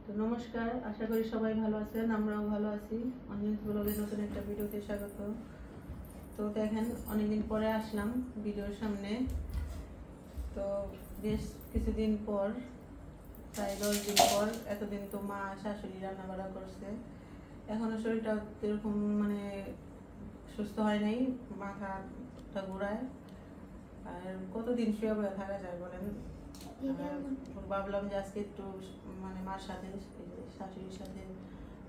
তো নমস্কার, আশা করি সবাই ভালো আছেন, আমরাও ভালো আছি। অনিল ব্লগের নতুন একটা ভিডিওতে স্বাগত। তো দেখেন, অনেকদিন পরে আসলাম ভিডিওর সামনে। তো বেশ কিছুদিন পর, প্রায় 10 দিন পর, এতদিন তো মা শাশুড়ি রান্না বাড়া করছে। এখনো শরীরটা এরকম মানে সুস্থ হয় নাই, মাথাটা ঘোরায়। আর কতদিন শুয়ে বয়ে থাকা যায় বলেন। ভাবলাম যে আজকে একটু মানে মার সাথে শাশুড়ির সাথে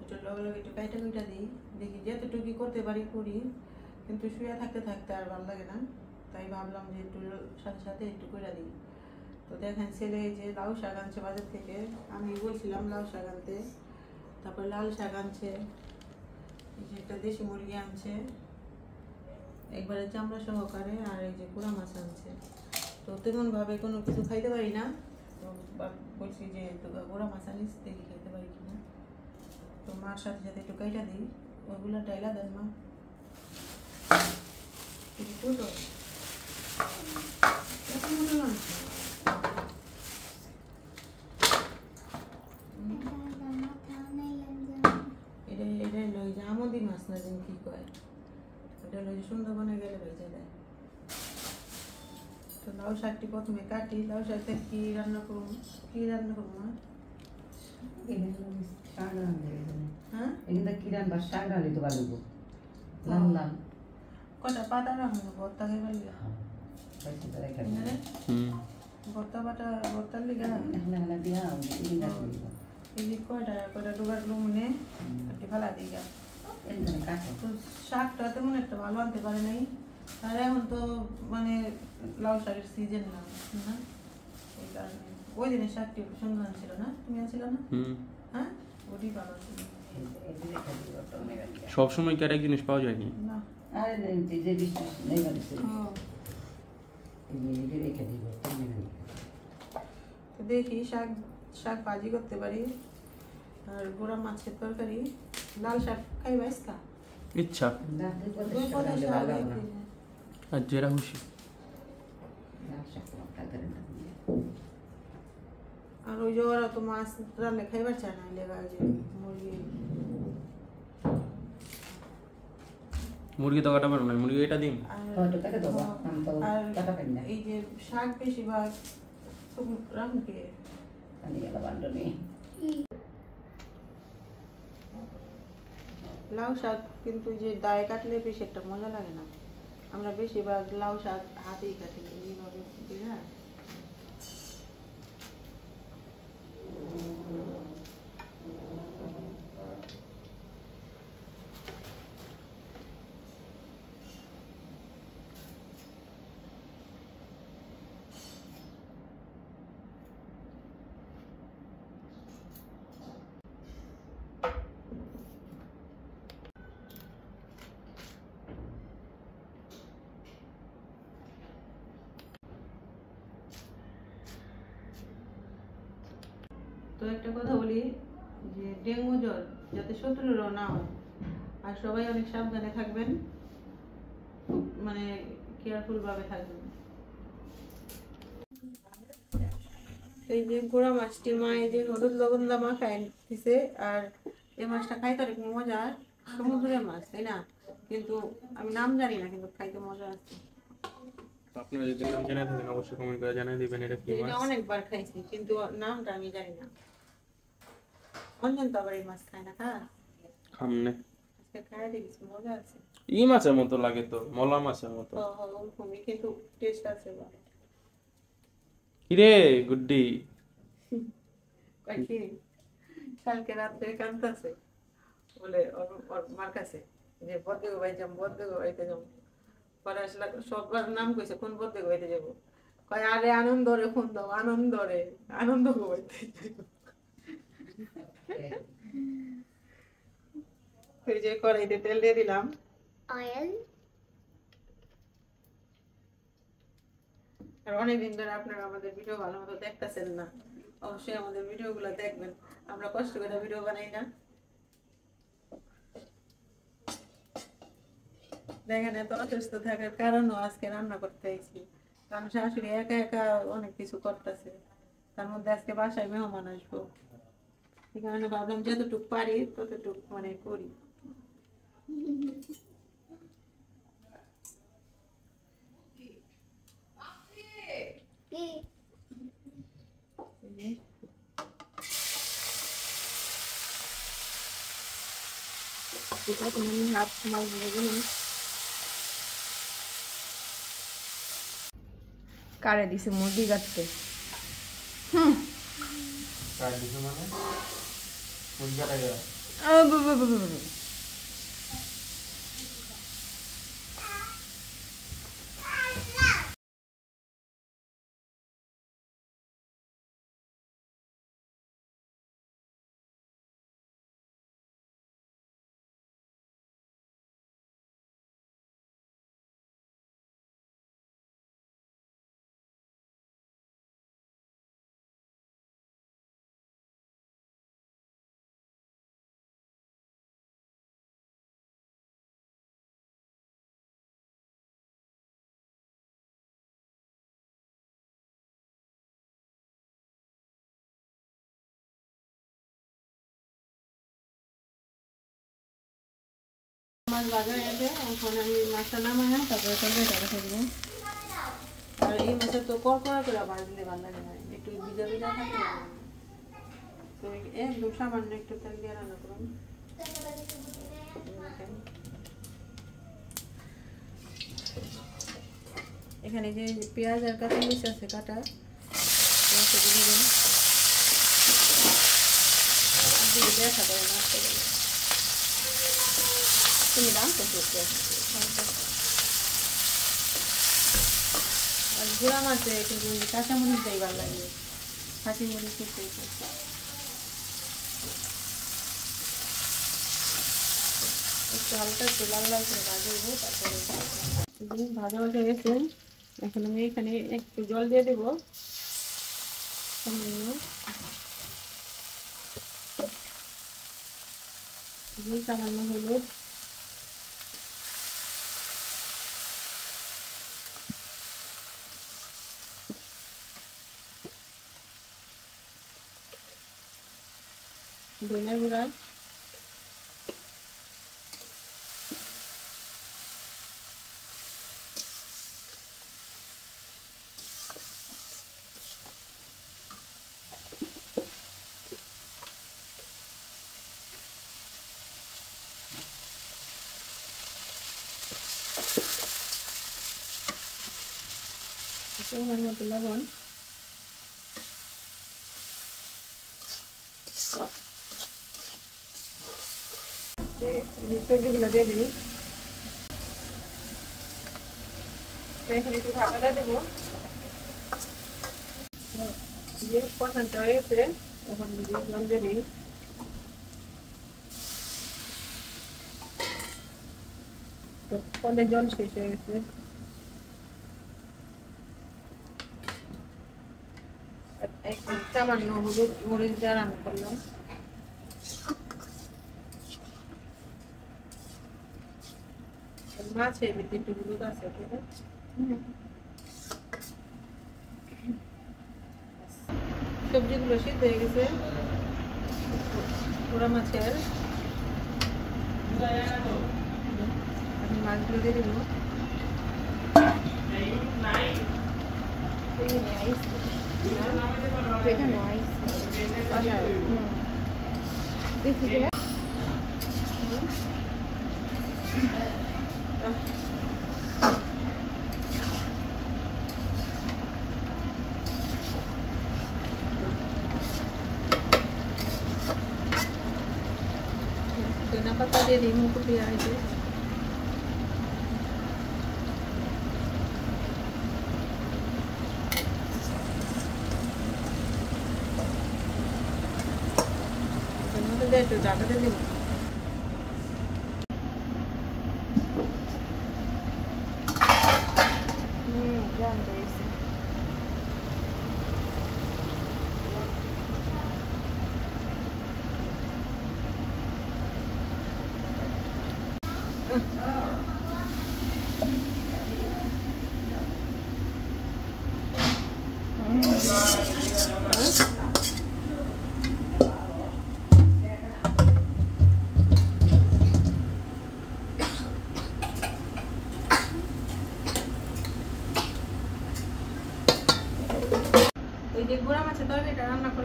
একটু লগে একটু কাইটা কুইটা দিই, দেখি যতটুকু করতে পারি করি, কিন্তু শুয়ে থাকতে থাকতে আর ভালো লাগে না। তাই ভাবলাম যে একটু সাথে সাথে একটু কইরা দিই। তো দেখেন, ছেলে যে লাউ শাক আনছে বাজার থেকে, আমি বলছিলাম লাউ শাক আনতে, তারপর লাল শাক আনছে, এই যে একটা দেশি মুরগি আনছে একবারে চামড়া সহকারে, আর এই যে পোড়া মাছ আনছে। তো তেমন ভাবে কোনো কিছু খাইতে পারি না, তো বলছি যে পোড়া মাছ আনিস, দেখি খাইতে পারি কিনা। তো মার সাথে সাথে একটু কাইটা দিই, ওগুলো ডাইলা দেন মা। এটা লই যে আমদি মাছ না, যেন কি কয়, এটা লই যে সুন্দরবনে গেলে ভেজে দেয়। তো লাউ শাকটি প্রথমে কাটি। লাউ শাকটা কি রান্না করবো মা? হ্যাঁ, কটা পাতা রাখবো ভর্তা খাইবার লিগা, ভর্তার লিগা। এই যে কয়টা ডোবার মনে কাটি ফেলা দিগা। তো শাকটা তেমন একটা ভালো আনতে পারে নাই, আর এখন তো মানে লাউ শাকের সিজন না, এই কারণে। ওই দিনের শাকটি সুন্দর আনছিল না, তুমি আনছিল না? হ্যাঁ, ওটি ভালো ছিল। সবসময় কি আর এক জিনিস পাওয়া যায়নি না, তো দেখি শাক ভাজি করতে পারি, আর গোড়া মাছের তরকারি। লাল শাক খাইবা ইচ্ছা? ইচ্ছা আর যেরা খুশি। আর ওই যে ওরা তো মাছ রান্না খাইবার চায় না, লেগা যে মুরগি তো কাটা পারো না, মুরগি এটা দিন। আর এই যে শাক বেশিরভাগ রাখবে লাউ শাক, কিন্তু যে দায়ে কাটলে বেশি একটা মজা লাগে না। আমরা বেশিরভাগ লাউ শাক হাতেই কাটি এইভাবে দিয়ে। তো একটা কথা বলি, যে ডেঙ্গু জ্বর যাতে শত্রুরও না হয়, আর সবাই অনেক সাবধানে থাকবেন, মানে কেয়ারফুল ভাবে থাকবেন। এই যে গোড়া মাছটি মা এই যে হলুদ লবণ দা মাখায় দিছে, আর এই মাছটা খাইতে অনেক মজা, সমুদ্রের মাছ তাই না, কিন্তু আমি নাম জানি না, কিন্তু খাইতে মজা আছে। আপনারা যদি নাম জানা থাকেন অবশ্যই কমেন্ট করে জানিয়ে দিবেন এটা কি মাছ। এটা অনেকবার খাইছি, কিন্তু নামটা আমি জানি না। অঞ্জন তো আবার এই মাছ খায় না, খামনে আজকে খাই দেখছি, মজা আছে। ই মাছের মতো লাগে তো, মলা মাছের মতো। ওরকমই, কিন্তু টেস্ট আছে। কিরে গুড্ডি, কালকে রাত্রে কাঁদতেছে, বলে ওর মার কাছে যে বদ্দেগো বাড়ি যাম, বদ্দেগো বাড়িতে যাম। পরে আসলে সবার নাম কইছে, কোন বদ্দেগো বাড়িতে যাবো? কয় আরে আনন্দ রে, ফোন দাও, আনন্দ রে, আনন্দ গো বাড়িতে। ওই যে কড়াইতে তেল দিয়ে দিলাম, অয়েল। আর অনেকদিন ধরে আপনারা আমাদের ভিডিও ভালো মতো দেখতেছেন না, অবশ্যই আমাদের ভিডিওগুলো দেখবেন। আমরা কষ্ট করে ভিডিও বানাই না, দেখেন। এত অসুস্থ থাকার কারণও আজকে রান্না করতে আইছি, কারণ শাশুড়ি একা একা অনেক কিছু করতেছে, তার মধ্যে আজকে বাসায় মেহমান আসবো। এই কারণে ভাবলাম যতটুকু পারি ততটুকু মানে করি। কারে দিছে মুরগি কাটতে? কার দিছো মানে মুরগি কাটা গেল। মাছ ভাজা হয়েছে, এখন আমি মাছটা নামাই তারপরে তরকারিটা রেখে দেবো। আর এই মাছের তো কড়কড়া করে ভাজলে ভালো লাগে না, একটু ভিজা ভিজা থাকে না। তো একদম সামান্য একটু তেল দিয়ে রান্না করুন। এখানে যে পেঁয়াজ আর কাঁচা মরিচ আছে কাটা, সেগুলো দেবেন। দেখা করে নাচতে গেলে তুমি দাম তো করতে আর ঘোড়া মাছে কিন্তু কাঁচা মরিচ দেয় ভালো লাগে, কাঁচি মরিচ করতে একটু হালকা একটু লাল লাল করে ভাজবো। তারপরে ভাজা ভাজা গেছে, এখন আমি এখানে একটু জল দিয়ে দেবো সামান্য হলুদ, ধনে গুঁড়া, পরিমাণ মতো লবণ, সবজিগুলো দিয়ে দিই। এখানে একটু ঢাকাটা দেবো, যে কষানটা হয়েছে এখন জল দিয়ে দিই। কলে জল শেষ হয়ে গেছে, সামান্য হলুদ মরিচ দিয়ে রান্না করলাম। মাছের ভিতরে একটু হলুদ আছে, সবজিগুলো সিদ্ধ হয়ে গেছে। পোড়া মাছের আমি মাছগুলো দিয়ে দেবো। Dapat aja di muka dia aja. Jangan ada tu, jangan ada ni. Jangan deh.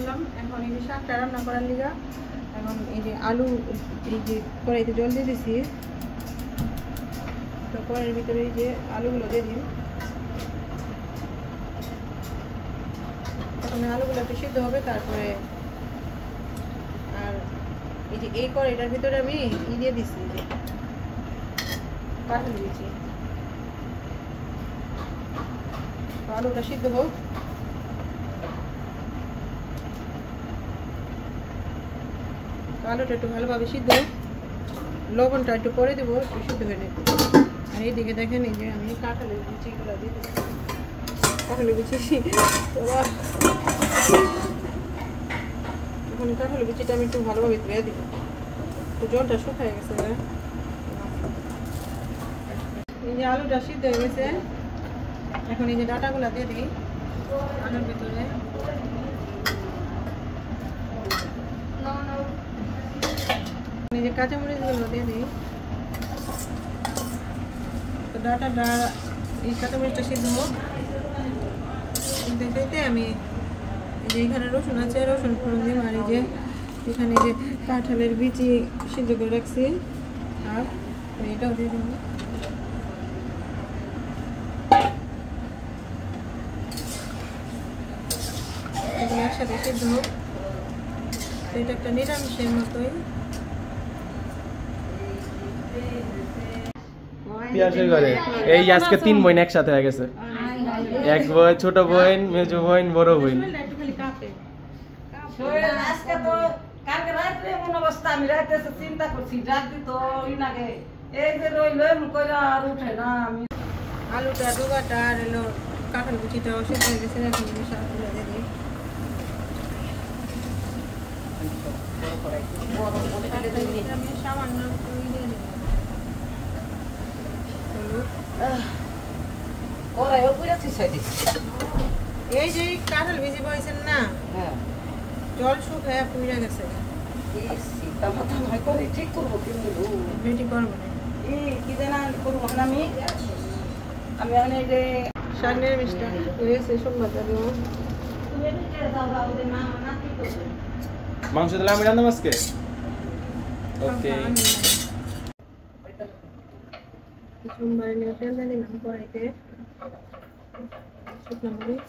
করলাম। এখন এই যে শাকটা রান্না করার লিগা এখন এই যে আলু এই যে কড়াইতে জল দিয়ে দিছি। তো কড়াইয়ের ভিতরে এই যে আলুগুলো দিয়ে দিই। এখন আলুগুলো একটু সিদ্ধ হবে, তারপরে আর এই যে এই কড়াইটার ভিতরে আমি দিয়ে দিচ্ছি যে কাঁঠাল দিয়েছি। আলুটা সিদ্ধ হোক। আলুটা একটু ভালোভাবে সিদ্ধ হোক, লবণটা একটু পরে দেবো, একটু সিদ্ধ হয়ে নেব। আর এইদিকে দেখেন এই যে আমি কাঁঠালের বিচিগুলো দিয়ে দিচ্ছি। কাঁঠালের বিচি এখন কাঁঠালের বিচিটা আমি একটু ভালোভাবে ধুয়ে দিব। তো জলটা শুকিয়ে গেছে। এই যে আলুটা সিদ্ধ হয়ে গেছে, এখন এই যে ডাঁটাগুলো দিয়ে দিই আলুর ভিতরে। এই যে কাঁচামরিচগুলো দিয়ে দিই। তো ডাঁটাটা এই কাঁচামরিচটা সিদ্ধ হোক, দিতে আমি এই যে এখানে রসুন আছে, রসুন ফোড়ন দিই। আর এই যে এখানে যে কাঁঠালের বিচি সিদ্ধ করে রাখছি, আর এটাও দিয়ে দিব। একসাথে সিদ্ধ হোক। তো এটা একটা নিরামিষের মতোই। এই আজকে 3 বোন একসাথে হয়ে গেছে। এক বোন, ছোট বোন, মেজো বোন, বড় বোন। আজকে তো কালকে রাত্রে এমন অবস্থা, আমি রাতে চিন্তা করছি রাত্রি তো ইনাকে এই যে রইল কইরা আর উঠে না। আমি আলুটা ডুবাটা আর এলো কাঁঠাল কুচিটা সিদ্ধ হয়ে গেছে। এখন আমি শাকগুলো দিয়ে দিই। আমি সামান্য একটু দিয়ে দিই হলুদ। ওরাই পুরাচ্ছি সাইডে। এই যে কাঁঠাল ভিজি বইছেন না, হ্যাঁ জল শুকায় পুড়ে গেছে। এই সীতা মাথা ভাই করে ঠিক করবো কিন্তু বেটি করবো না। এই কি জানা করবো না আমি এখন এই যে শাক নিরামিষটা হয়েছে সোমবারটা দেবো। মাংস দিলে আমি রান্না আজকে। ওকে, সোমবারে নিয়ে তেল দিয়ে দিলাম কড়াইতে, শুকনো মরিচ,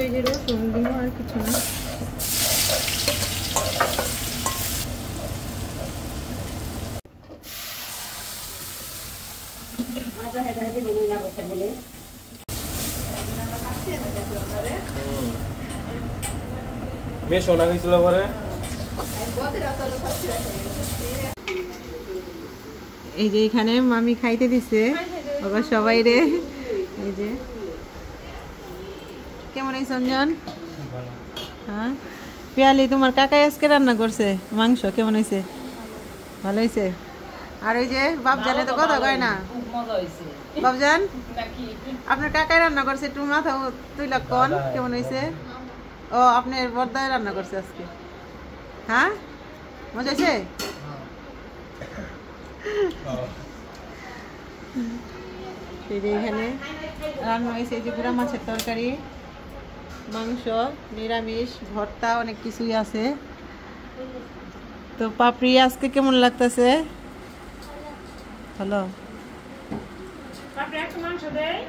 এই যে রসুন দিব, আর কিছু না। মেয়ে সোনা গেছিল পরে। এই যে এখানে মামি খাইতে দিছে বাবা সবাই রে। এই যে কেমন এই সঞ্জন? হ্যাঁ পিয়ালি, তোমার কাকাই আজকে রান্না করছে মাংস, কেমন হয়েছে? ভালো হয়েছে। আর ওই যে বাপজানে তো কথা কয় না। মজা হয়েছে বাপজান, আপনার কাকাই রান্না করছে, একটু মাথা তুই কোন কেমন হয়েছে? ও আপনার বর্দায় রান্না করছে আজকে। হ্যাঁ মজা হয়েছে? এই যে এখানে রান্না হয়েছে এই যে গুঁড়া মাছের তরকারি, মাংস, নিরামিষ, ভর্তা, অনেক কিছুই আছে। তো পাপড়ি আজকে কেমন লাগতেছে? ভালো। মাংস দেয়।